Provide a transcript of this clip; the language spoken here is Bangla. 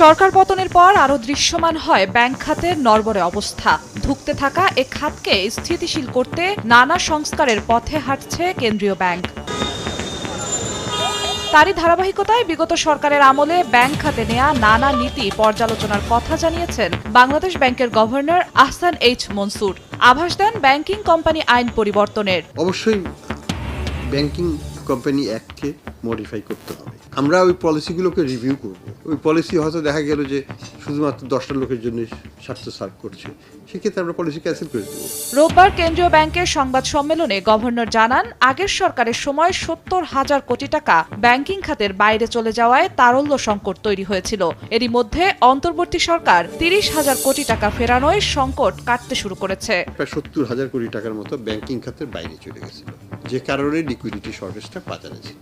সরকার পতনের পর আরও দৃশ্যমান হয় ব্যাংক খাতের নড়বড়ে অবস্থা। ধুঁকতে থাকা এ খাতকে স্থিতিশীল করতে নানা সংস্কারের পথে হাঁটছে কেন্দ্রীয় ব্যাংক। তারই ধারাবাহিকতায় বিগত সরকারের আমলে ব্যাংক খাতে নেয়া নানা নীতি পর্যালোচনার কথা জানিয়েছেন বাংলাদেশ ব্যাংকের গভর্নর আহসান এইচ মনসুর। আভাস দেন ব্যাংকিং কোম্পানি আইন পরিবর্তনের। অবশ্যই ব্যাংকিং কোম্পানি অ্যাক্টকে মডিফাই করতে হবে। আমরা ওই পলিসিগুলোকে রিভিউ করব। ওই পলিসি হয়তো দেখা গেল যে শুধুমাত্র 10টা লোকের জন্য স্বার্থ সার্ভ করছে, সেক্ষেত্রে আমরা পলিসি ক্যান্সেল করে দেবো। রোববার কেন্দ্রীয় ব্যাংকের সংবাদ সম্মেলনে গভর্নর জানান, আগের সরকারের সময় 70,000 কোটি টাকা ব্যাংকিং খাতের বাইরে চলে যাওয়ায় তারল্য সংকট তৈরি হয়েছিল। এরই মধ্যে অন্তর্বর্তী সরকার 30,000 কোটি টাকা ফেরানোয় সংকট কাটতে শুরু করেছে। প্রায় 70,000 কোটি টাকার মতো ব্যাংকিং খাতের বাইরে চলে গেছিল, যে কারণে লিকুইডিটি শর্টেজটা বাজারে ছিল।